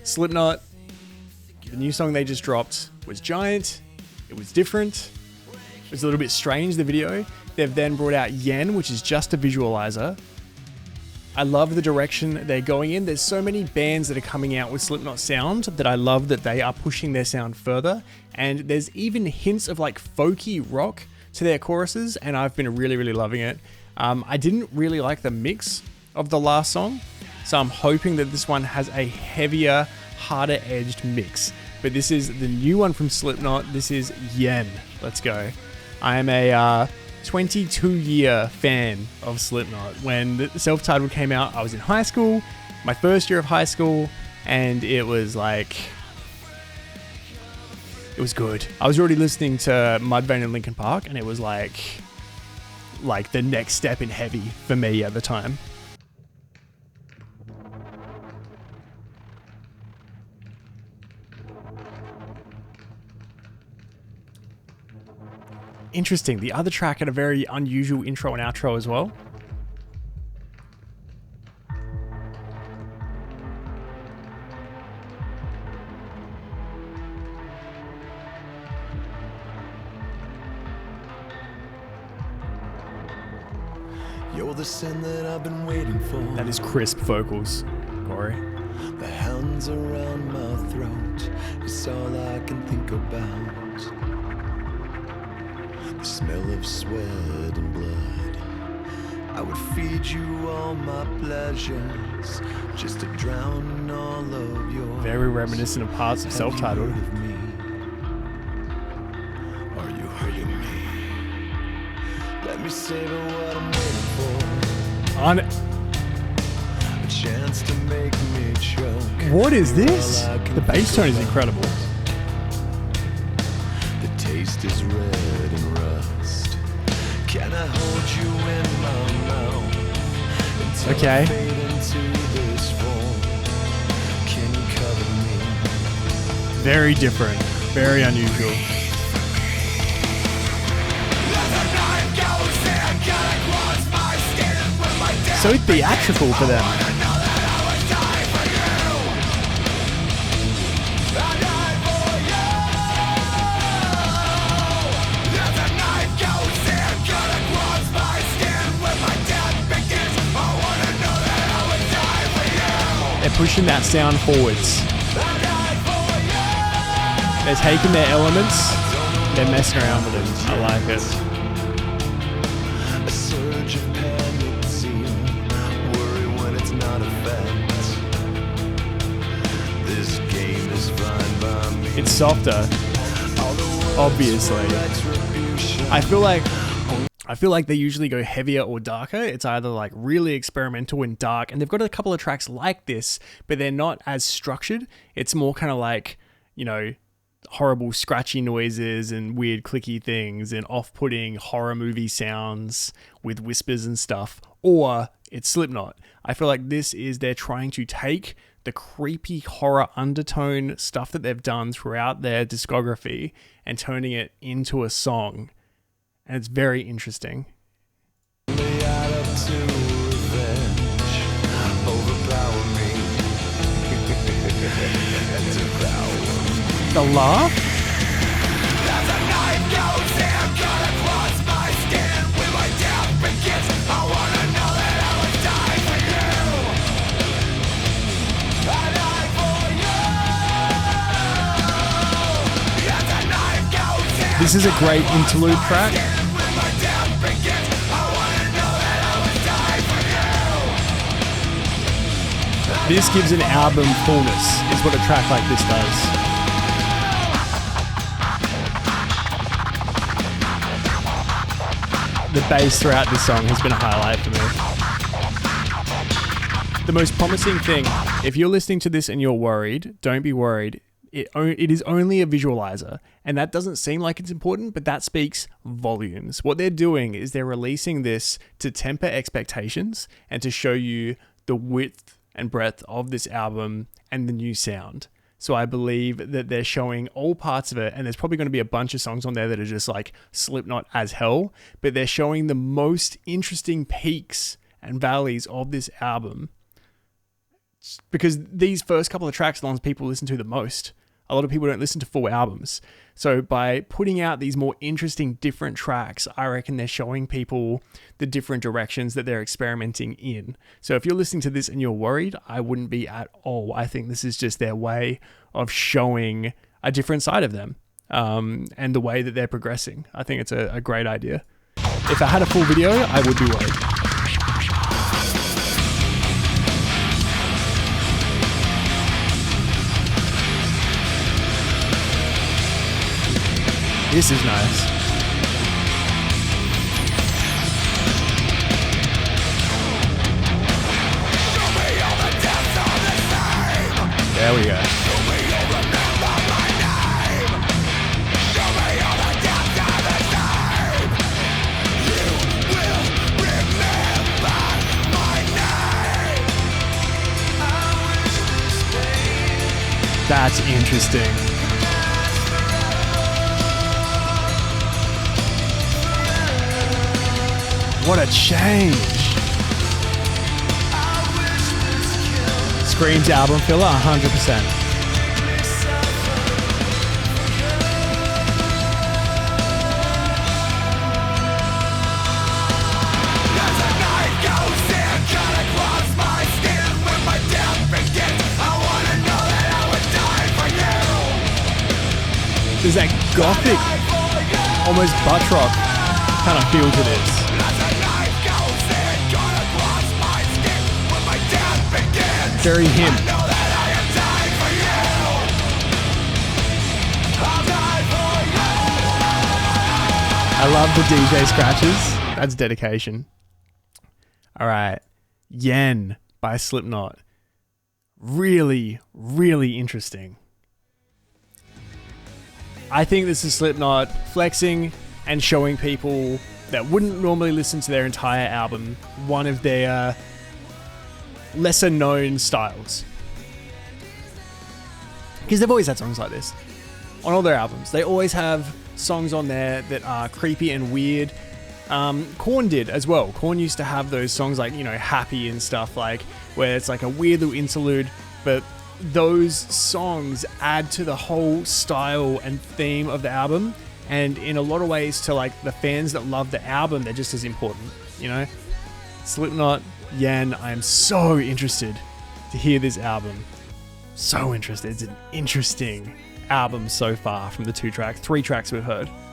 Slipknot, the new song they just dropped was giant. It was different. It was a little bit strange, the video. They've then brought out Yen, which is just a visualizer. I love the direction they're going in. There's so many bands that are coming out with Slipknot sound that I love that they are pushing their sound further. And there's even hints of like folky rock to their choruses, and I've been really, really loving it. I didn't really like the mix of the last song, so I'm hoping that this one has a heavier, harder edged mix. But this is the new one from Slipknot. This is Yen. Let's go. I am a 22-year fan of Slipknot. When the self-titled came out, I was in high school, my first year of high school, and it was like, it was good. I was already listening to Mudvayne and Linkin Park, and it was like the next step in heavy for me at the time. Interesting. The other track had a very unusual intro and outro as well. You're the sin that I've been waiting for. That is crisp vocals, Corey. The hands around my throat, it's all I can think about. The smell of sweat and blood. I would feed you all my pleasures just to drown in all of your. Very reminiscent of parts of self-titled. Are you hurting me? Let me savor what I'm waiting for. On A chance to make me choke. what is this? The bass tone is incredible. The taste is red and rust. Can I hold you in my mouth until Okay. I fade into this form? Can you cover me? Very different. Very unusual. So theatrical for them. They're pushing that sound forwards. They're taking their elements, they're messing around with it. I like it. A surge of panic, zeal, worry when it's not a fact. This game is fine by me. It's softer, obviously. I feel like they usually go heavier or darker. It's either like really experimental and dark, and they've got a couple of tracks like this, but they're not as structured. It's more kind of like, you know, horrible scratchy noises and weird clicky things and off-putting horror movie sounds with whispers and stuff. Or it's Slipknot. I feel like they're trying to take the creepy horror undertone stuff that they've done throughout their discography and turning it into a song. And it's very interesting. The laugh? This is a great interlude track. This gives an album fullness, is what a track like this does. The bass throughout this song has been a highlight for me. The most promising thing, if you're listening to this and you're worried, don't be worried. It is only a visualizer, and that doesn't seem like it's important, but that speaks volumes. What they're doing is they're releasing this to temper expectations and to show you the width and breadth of this album and the new sound. So I believe that they're showing all parts of it, and there's probably going to be a bunch of songs on there that are just like Slipknot as hell, but they're showing the most interesting peaks and valleys of this album because these first couple of tracks are the ones people listen to the most. A lot of people don't listen to full albums. So by putting out these more interesting, different tracks, I reckon they're showing people the different directions that they're experimenting in. So if you're listening to this and you're worried, I wouldn't be at all. I think this is just their way of showing a different side of them, and the way that they're progressing. I think it's a great idea. If I had a full video, I would be worried. This is nice. There we go. That's interesting. What a change. Screams album filler, 100%. There's that gothic, almost butt rock kind of feel to this. Very him. I love the DJ scratches. That's dedication. All right. Yen by Slipknot. Really, really interesting. I think this is Slipknot flexing and showing people that wouldn't normally listen to their entire album one of their lesser known styles. Because they've always had songs like this on all their albums. They always have songs on there that are creepy and weird. Korn did as well. Korn used to have those songs like, you know, Happy and stuff, like where it's like a weird little interlude, but those songs add to the whole style and theme of the album, and in a lot of ways to like the fans that love the album, they're just as important, you know. Slipknot, Yen, I am so interested to hear this album. So interested. It's an interesting album so far from the three tracks we've heard.